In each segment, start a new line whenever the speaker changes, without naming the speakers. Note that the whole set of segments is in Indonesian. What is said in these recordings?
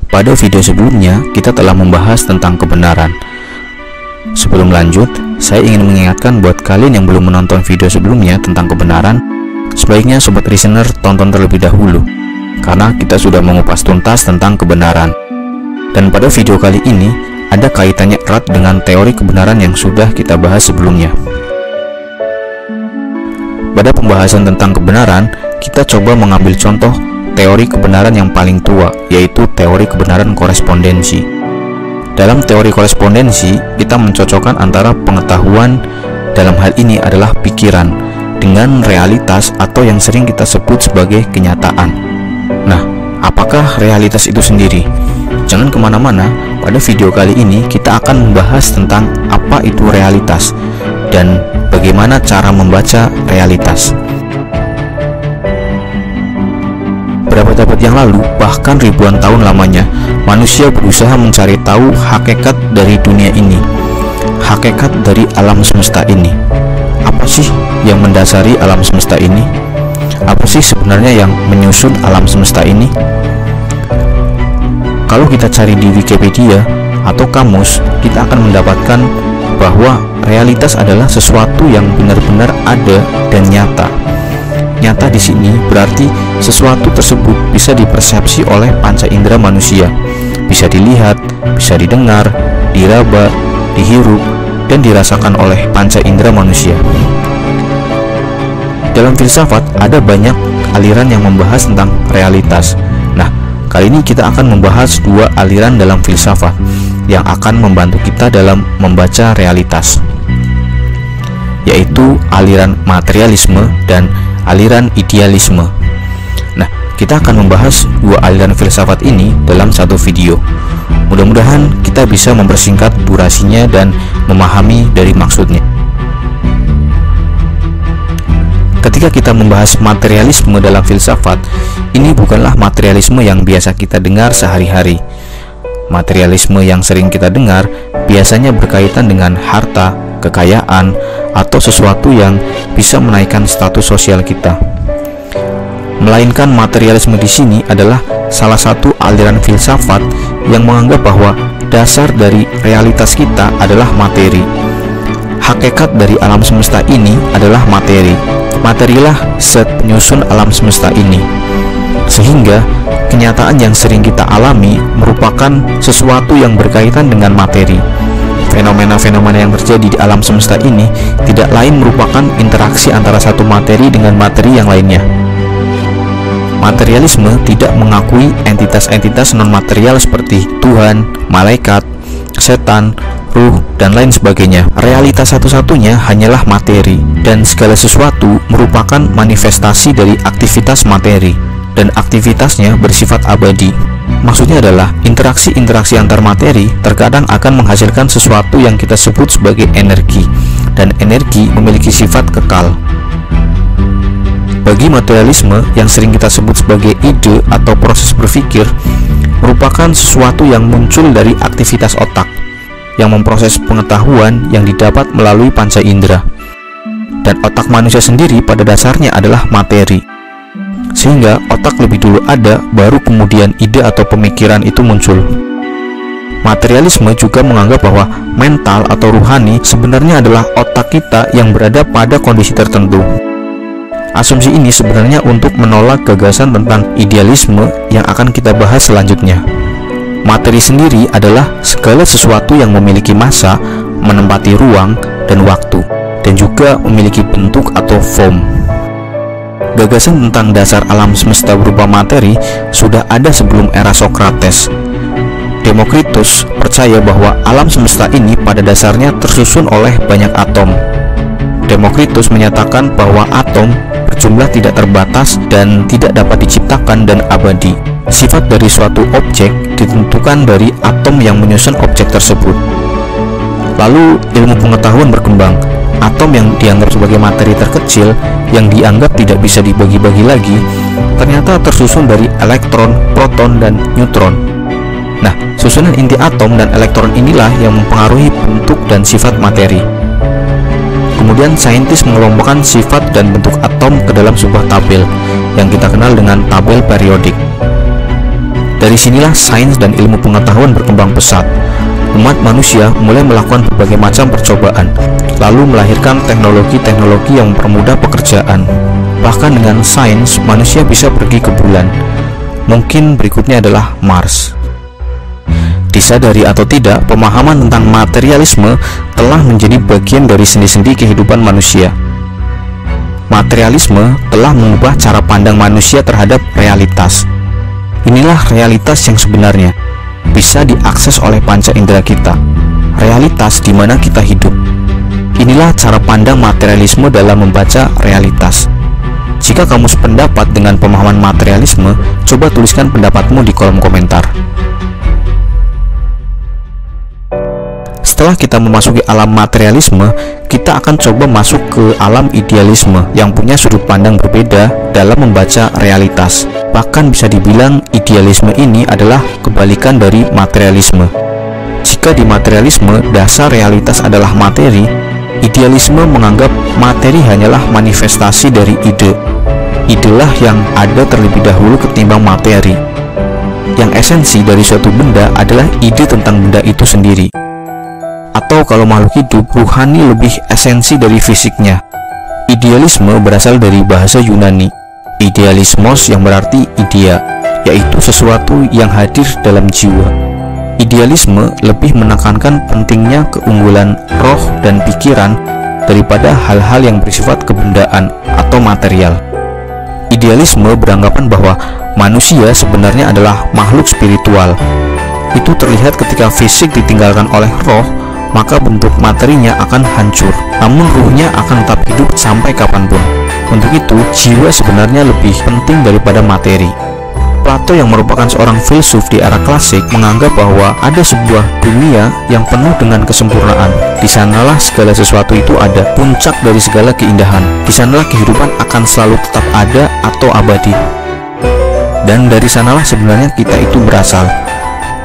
Pada video sebelumnya, kita telah membahas tentang kebenaran. Sebelum lanjut, saya ingin mengingatkan buat kalian yang belum menonton video sebelumnya tentang kebenaran, sebaiknya sobat listener tonton terlebih dahulu, karena kita sudah mengupas tuntas tentang kebenaran. Dan pada video kali ini, ada kaitannya erat dengan teori kebenaran yang sudah kita bahas sebelumnya. Pada pembahasan tentang kebenaran, kita coba mengambil contoh teori kebenaran yang paling tua, yaitu teori kebenaran korespondensi. Dalam teori korespondensi, kita mencocokkan antara pengetahuan, dalam hal ini adalah pikiran, dengan realitas atau yang sering kita sebut sebagai kenyataan. Nah, apakah realitas itu sendiri? Jangan kemana-mana, pada video kali ini kita akan membahas tentang apa itu realitas dan bagaimana cara membaca realitas. Berabad-abad yang lalu, bahkan ribuan tahun lamanya, manusia berusaha mencari tahu hakikat dari dunia ini, hakikat dari alam semesta ini. Apa sih yang mendasari alam semesta ini? Apa sih sebenarnya yang menyusun alam semesta ini? Kalau kita cari di Wikipedia atau kamus, kita akan mendapatkan bahwa realitas adalah sesuatu yang benar-benar ada dan nyata. Nyata di sini berarti sesuatu tersebut bisa dipersepsi oleh panca indera manusia, bisa dilihat, bisa didengar, diraba, dihirup, dan dirasakan oleh panca indera manusia. Dalam filsafat ada banyak aliran yang membahas tentang realitas. Nah, kali ini kita akan membahas dua aliran dalam filsafat yang akan membantu kita dalam membaca realitas, yaitu aliran materialisme dan aliran idealisme. Nah, kita akan membahas dua aliran filsafat ini dalam satu video. Mudah-mudahan kita bisa mempersingkat durasinya dan memahami dari maksudnya. Ketika kita membahas materialisme dalam filsafat, ini bukanlah materialisme yang biasa kita dengar sehari-hari. Materialisme yang sering kita dengar biasanya berkaitan dengan harta, kekayaan, atau sesuatu yang bisa menaikkan status sosial kita. Melainkan materialisme di sini adalah salah satu aliran filsafat yang menganggap bahwa dasar dari realitas kita adalah materi. Hakikat dari alam semesta ini adalah materi. Materilah zat penyusun alam semesta ini. Sehingga kenyataan yang sering kita alami merupakan sesuatu yang berkaitan dengan materi. Fenomena-fenomena yang terjadi di alam semesta ini tidak lain merupakan interaksi antara satu materi dengan materi yang lainnya. Materialisme tidak mengakui entitas-entitas non-material seperti Tuhan, malaikat, setan, ruh, dan lain sebagainya. Realitas satu-satunya hanyalah materi, dan segala sesuatu merupakan manifestasi dari aktivitas materi, dan aktivitasnya bersifat abadi. Maksudnya adalah interaksi-interaksi antar materi terkadang akan menghasilkan sesuatu yang kita sebut sebagai energi, dan energi memiliki sifat kekal. Bagi materialisme yang sering kita sebut sebagai ide atau proses berpikir, merupakan sesuatu yang muncul dari aktivitas otak yang memproses pengetahuan yang didapat melalui panca indera. Dan otak manusia sendiri pada dasarnya adalah materi. Sehingga otak lebih dulu ada, baru kemudian ide atau pemikiran itu muncul. Materialisme juga menganggap bahwa mental atau ruhani sebenarnya adalah otak kita yang berada pada kondisi tertentu. Asumsi ini sebenarnya untuk menolak gagasan tentang idealisme yang akan kita bahas selanjutnya. Materi sendiri adalah segala sesuatu yang memiliki massa, menempati ruang dan waktu, dan juga memiliki bentuk atau form. Gagasan tentang dasar alam semesta berupa materi sudah ada sebelum era Socrates. Demokritus percaya bahwa alam semesta ini pada dasarnya tersusun oleh banyak atom. Demokritus menyatakan bahwa atom berjumlah tidak terbatas dan tidak dapat diciptakan dan abadi. Sifat dari suatu objek ditentukan dari atom yang menyusun objek tersebut. Lalu ilmu pengetahuan berkembang. Atom yang dianggap sebagai materi terkecil yang dianggap tidak bisa dibagi-bagi lagi ternyata tersusun dari elektron, proton, dan neutron. Nah, susunan inti atom dan elektron inilah yang mempengaruhi bentuk dan sifat materi. Kemudian saintis mengelompokkan sifat dan bentuk atom ke dalam sebuah tabel yang kita kenal dengan tabel periodik. Dari sinilah sains dan ilmu pengetahuan berkembang pesat. Umat manusia mulai melakukan berbagai macam percobaan, lalu melahirkan teknologi-teknologi yang mempermudah pekerjaan. Bahkan dengan sains, manusia bisa pergi ke bulan. Mungkin berikutnya adalah Mars. Disadari atau tidak, pemahaman tentang materialisme telah menjadi bagian dari sendi-sendi kehidupan manusia. Materialisme telah mengubah cara pandang manusia terhadap realitas. Inilah realitas yang sebenarnya, bisa diakses oleh panca indera kita, realitas di mana kita hidup. Inilah cara pandang materialisme dalam membaca realitas. Jika kamu sependapat dengan pemahaman materialisme, coba tuliskan pendapatmu di kolom komentar. Setelah kita memasuki alam materialisme, kita akan coba masuk ke alam idealisme yang punya sudut pandang berbeda dalam membaca realitas. Bahkan bisa dibilang idealisme ini adalah kebalikan dari materialisme. Jika di materialisme dasar realitas adalah materi, idealisme menganggap materi hanyalah manifestasi dari ide. Idelah yang ada terlebih dahulu ketimbang materi. Yang esensi dari suatu benda adalah ide tentang benda itu sendiri. Atau kalau makhluk hidup, ruhani lebih esensi dari fisiknya. Idealisme berasal dari bahasa Yunani, idealismos yang berarti idea, yaitu sesuatu yang hadir dalam jiwa. Idealisme lebih menekankan pentingnya keunggulan roh dan pikiran daripada hal-hal yang bersifat kebendaan atau material. Idealisme beranggapan bahwa manusia sebenarnya adalah makhluk spiritual. Itu terlihat ketika fisik ditinggalkan oleh roh, maka bentuk materinya akan hancur, namun ruhnya akan tetap hidup sampai kapanpun. Untuk itu, jiwa sebenarnya lebih penting daripada materi. Plato yang merupakan seorang filsuf di era klasik menganggap bahwa ada sebuah dunia yang penuh dengan kesempurnaan. Di sanalah segala sesuatu itu ada, puncak dari segala keindahan. Di sanalah kehidupan akan selalu tetap ada atau abadi. Dan dari sanalah sebenarnya kita itu berasal.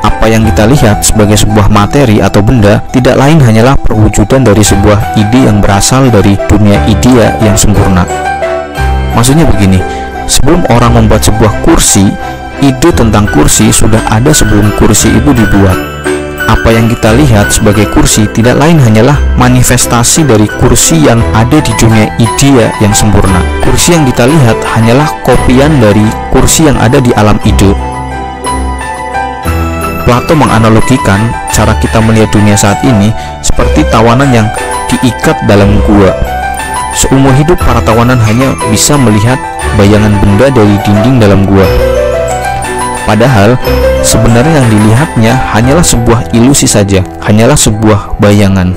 Apa yang kita lihat sebagai sebuah materi atau benda tidak lain hanyalah perwujudan dari sebuah ide yang berasal dari dunia idea yang sempurna. Maksudnya begini, sebelum orang membuat sebuah kursi, ide tentang kursi sudah ada sebelum kursi itu dibuat. Apa yang kita lihat sebagai kursi tidak lain hanyalah manifestasi dari kursi yang ada di dunia idea yang sempurna. Kursi yang kita lihat hanyalah kopian dari kursi yang ada di alam ide. Plato menganalogikan cara kita melihat dunia saat ini seperti tawanan yang diikat dalam gua. Seumur hidup para tawanan hanya bisa melihat bayangan benda dari dinding dalam gua. Padahal sebenarnya yang dilihatnya hanyalah sebuah ilusi saja, hanyalah sebuah bayangan.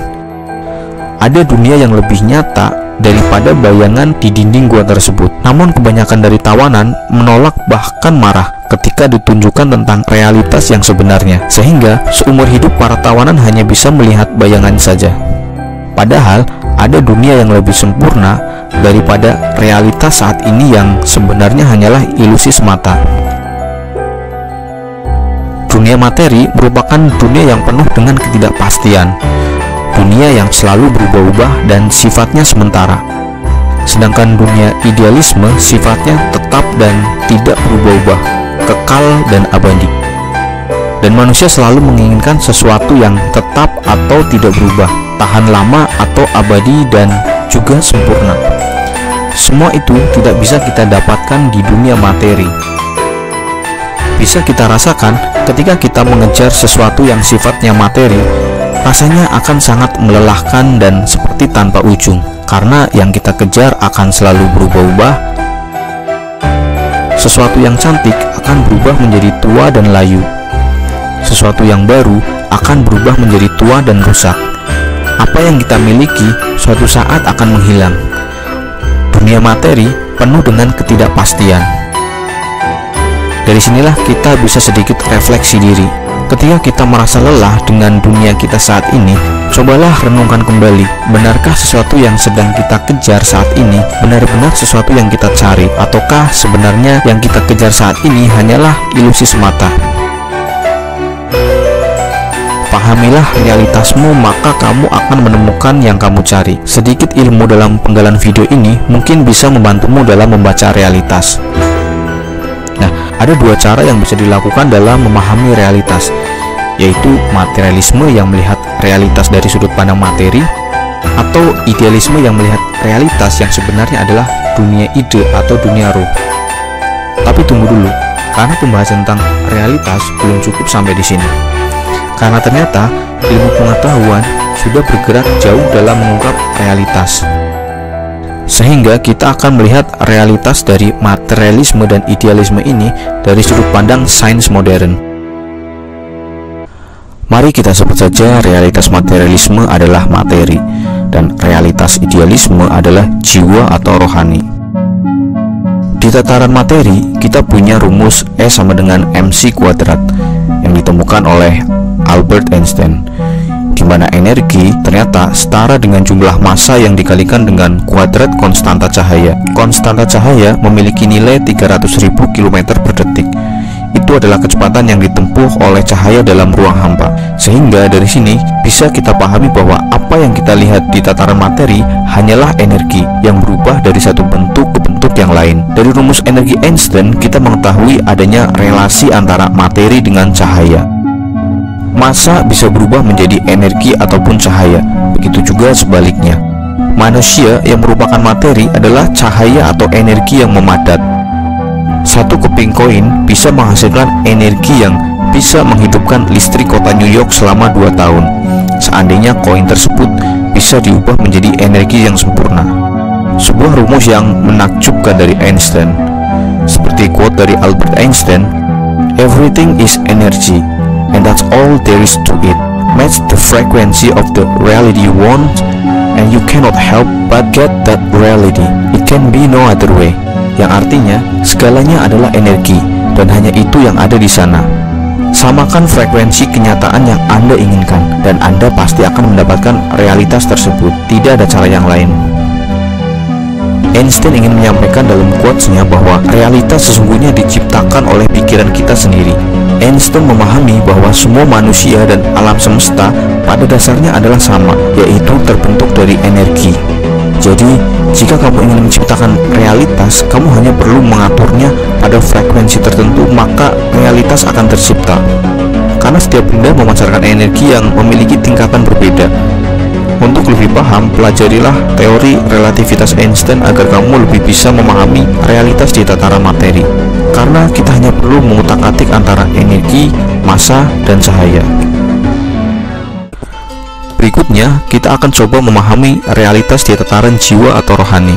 Ada dunia yang lebih nyata daripada bayangan di dinding gua tersebut. Namun kebanyakan dari tawanan menolak bahkan marah ketika ditunjukkan tentang realitas yang sebenarnya, sehingga seumur hidup para tawanan hanya bisa melihat bayangan saja. Padahal ada dunia yang lebih sempurna daripada realitas saat ini yang sebenarnya hanyalah ilusi semata. Dunia materi merupakan dunia yang penuh dengan ketidakpastian, dunia yang selalu berubah-ubah dan sifatnya sementara. Sedangkan dunia idealisme sifatnya tetap dan tidak berubah-ubah, kekal dan abadi. Dan manusia selalu menginginkan sesuatu yang tetap atau tidak berubah, tahan lama atau abadi dan juga sempurna. Semua itu tidak bisa kita dapatkan di dunia materi. Bisa kita rasakan ketika kita mengejar sesuatu yang sifatnya materi, rasanya akan sangat melelahkan dan seperti tanpa ujung. Karena yang kita kejar akan selalu berubah-ubah. Sesuatu yang cantik akan berubah menjadi tua dan layu. Sesuatu yang baru akan berubah menjadi tua dan rusak. Apa yang kita miliki suatu saat akan menghilang. Dunia materi penuh dengan ketidakpastian. Dari sinilah kita bisa sedikit refleksi diri. Ketika kita merasa lelah dengan dunia kita saat ini, cobalah renungkan kembali, benarkah sesuatu yang sedang kita kejar saat ini benar-benar sesuatu yang kita cari, ataukah sebenarnya yang kita kejar saat ini hanyalah ilusi semata? Pahamilah realitasmu, maka kamu akan menemukan yang kamu cari. Sedikit ilmu dalam penggalan video ini mungkin bisa membantumu dalam membaca realitas. Nah, ada dua cara yang bisa dilakukan dalam memahami realitas, yaitu materialisme yang melihat realitas dari sudut pandang materi, atau idealisme yang melihat realitas yang sebenarnya adalah dunia ide atau dunia roh. Tapi tunggu dulu, karena pembahasan tentang realitas belum cukup sampai di sini. Karena ternyata ilmu pengetahuan sudah bergerak jauh dalam mengungkap realitas. Sehingga kita akan melihat realitas dari materialisme dan idealisme ini dari sudut pandang sains modern. Mari kita sebut saja realitas materialisme adalah materi dan realitas idealisme adalah jiwa atau rohani. Di tataran materi, kita punya rumus E sama dengan mc kuadrat yang ditemukan oleh Albert Einstein, di mana energi ternyata setara dengan jumlah massa yang dikalikan dengan kuadrat konstanta cahaya. Konstanta cahaya memiliki nilai 300.000 km per detik. Itu adalah kecepatan yang ditempuh oleh cahaya dalam ruang hampa. Sehingga dari sini bisa kita pahami bahwa apa yang kita lihat di tataran materi hanyalah energi yang berubah dari satu bentuk ke bentuk yang lain. Dari rumus energi Einstein kita mengetahui adanya relasi antara materi dengan cahaya. Massa bisa berubah menjadi energi ataupun cahaya, begitu juga sebaliknya. Manusia yang merupakan materi adalah cahaya atau energi yang memadat. Satu keping koin bisa menghasilkan energi yang bisa menghidupkan listrik kota New York selama 2 tahun. Seandainya koin tersebut bisa diubah menjadi energi yang sempurna. Sebuah rumus yang menakjubkan dari Einstein. Seperti quote dari Albert Einstein, "Everything is energy. And that's all there is to it. Match the frequency of the reality you want, and you cannot help but get that reality. It can be no other way." Yang artinya, segalanya adalah energi, dan hanya itu yang ada di sana. Samakan frekuensi kenyataan yang Anda inginkan, dan Anda pasti akan mendapatkan realitas tersebut. Tidak ada cara yang lain. Einstein ingin menyampaikan dalam quotes-nya bahwa realitas sesungguhnya diciptakan oleh pikiran kita sendiri. Einstein memahami bahwa semua manusia dan alam semesta pada dasarnya adalah sama, yaitu terbentuk dari energi. Jadi, jika kamu ingin menciptakan realitas, kamu hanya perlu mengaturnya pada frekuensi tertentu, maka realitas akan tercipta. Karena setiap benda memancarkan energi yang memiliki tingkatan berbeda. Untuk lebih paham, pelajarilah teori relativitas Einstein agar kamu lebih bisa memahami realitas di tataran materi. Karena kita hanya perlu mengutak-atik antara energi, massa, dan cahaya. Berikutnya, kita akan coba memahami realitas di tataran jiwa atau rohani.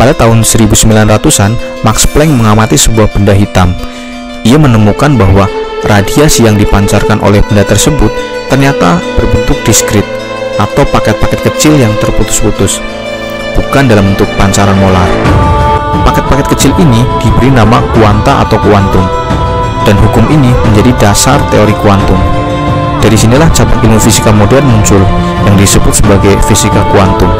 Pada tahun 1900-an, Max Planck mengamati sebuah benda hitam. Ia menemukan bahwa radiasi yang dipancarkan oleh benda tersebut ternyata berbentuk diskrit atau paket-paket kecil yang terputus-putus, bukan dalam bentuk pancaran molar. Paket-paket kecil ini diberi nama kuanta atau kuantum, dan hukum ini menjadi dasar teori kuantum. Dari sinilah cabang ilmu fisika modern muncul yang disebut sebagai fisika kuantum.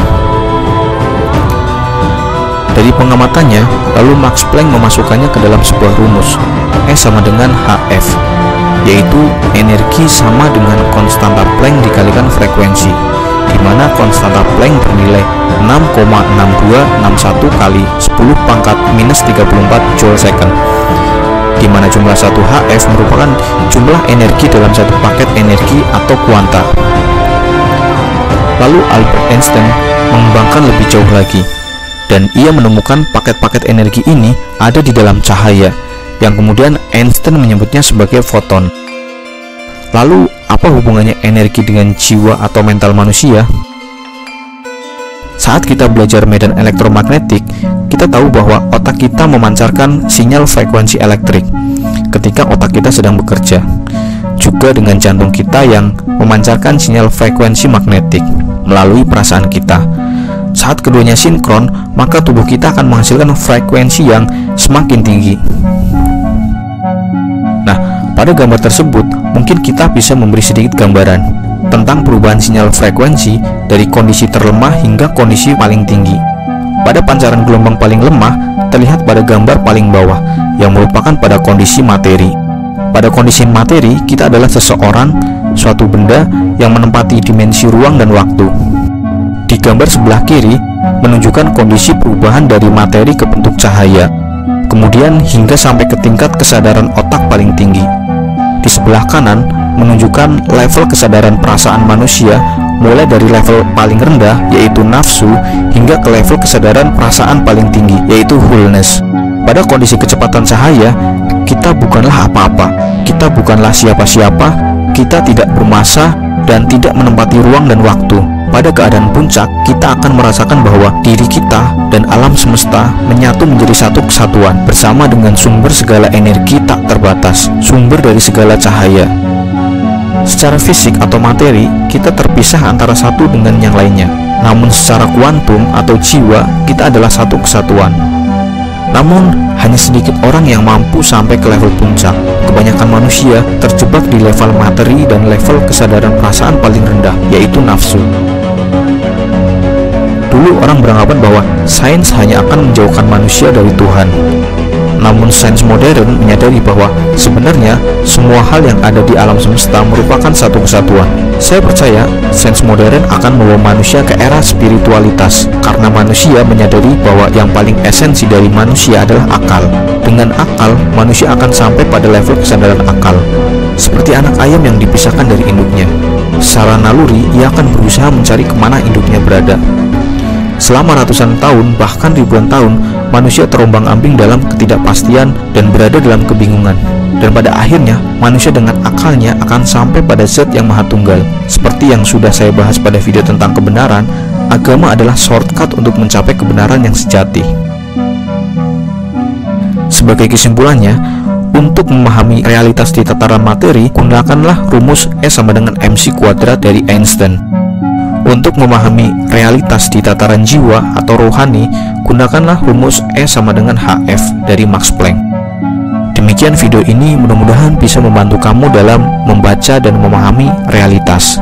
Dari pengamatannya, lalu Max Planck memasukkannya ke dalam sebuah rumus, E sama dengan Hf, yaitu energi sama dengan konstanta Planck dikalikan frekuensi, di mana konstanta Planck bernilai 6,6261 kali 10 pangkat minus 34 joule second, di mana jumlah 1 Hf merupakan jumlah energi dalam satu paket energi atau kuanta. Lalu Albert Einstein mengembangkan lebih jauh lagi, dan ia menemukan paket-paket energi ini ada di dalam cahaya, yang kemudian Einstein menyebutnya sebagai foton. Lalu, apa hubungannya energi dengan jiwa atau mental manusia? Saat kita belajar medan elektromagnetik, kita tahu bahwa otak kita memancarkan sinyal frekuensi elektrik ketika otak kita sedang bekerja, juga dengan jantung kita yang memancarkan sinyal frekuensi magnetik melalui perasaan kita. Saat keduanya sinkron, maka tubuh kita akan menghasilkan frekuensi yang semakin tinggi. Nah, pada gambar tersebut, mungkin kita bisa memberi sedikit gambaran tentang perubahan sinyal frekuensi dari kondisi terlemah hingga kondisi paling tinggi. Pada pancaran gelombang paling lemah, terlihat pada gambar paling bawah, yang merupakan pada kondisi materi. Pada kondisi materi, kita adalah seseorang, suatu benda yang menempati dimensi ruang dan waktu. Di gambar sebelah kiri, menunjukkan kondisi perubahan dari materi ke bentuk cahaya. kemudian hingga sampai ke tingkat kesadaran otak paling tinggi. Di sebelah kanan menunjukkan level kesadaran perasaan manusia mulai dari level paling rendah yaitu nafsu hingga ke level kesadaran perasaan paling tinggi yaitu wholeness. Pada kondisi kecepatan cahaya, kita bukanlah apa-apa, kita bukanlah siapa-siapa, kita tidak bermassa dan tidak menempati ruang dan waktu. Pada keadaan puncak, kita akan merasakan bahwa diri kita dan alam semesta menyatu menjadi satu kesatuan bersama dengan sumber segala energi tak terbatas, sumber dari segala cahaya. Secara fisik atau materi, kita terpisah antara satu dengan yang lainnya. Namun secara kuantum atau jiwa, kita adalah satu kesatuan. Namun, hanya sedikit orang yang mampu sampai ke level puncak. Kebanyakan manusia terjebak di level materi dan level kesadaran perasaan paling rendah, yaitu nafsu. Dulu orang beranggapan bahwa sains hanya akan menjauhkan manusia dari Tuhan. Namun sains modern menyadari bahwa sebenarnya semua hal yang ada di alam semesta merupakan satu kesatuan. Saya percaya sains modern akan membawa manusia ke era spiritualitas, karena manusia menyadari bahwa yang paling esensi dari manusia adalah akal. Dengan akal, manusia akan sampai pada level kesadaran akal. Seperti anak ayam yang dipisahkan dari induknya. Secara naluri, ia akan berusaha mencari kemana induknya berada. Selama ratusan tahun, bahkan ribuan tahun, manusia terombang-ambing dalam ketidakpastian dan berada dalam kebingungan. Dan pada akhirnya, manusia dengan akalnya akan sampai pada zat yang maha tunggal. Seperti yang sudah saya bahas pada video tentang kebenaran, agama adalah shortcut untuk mencapai kebenaran yang sejati. Sebagai kesimpulannya, untuk memahami realitas di tataran materi, gunakanlah rumus E sama dengan mc² dari Einstein. Untuk memahami realitas di tataran jiwa atau rohani, gunakanlah rumus E sama dengan HF dari Max Planck. Demikian video ini, mudah-mudahan bisa membantu kamu dalam membaca dan memahami realitas.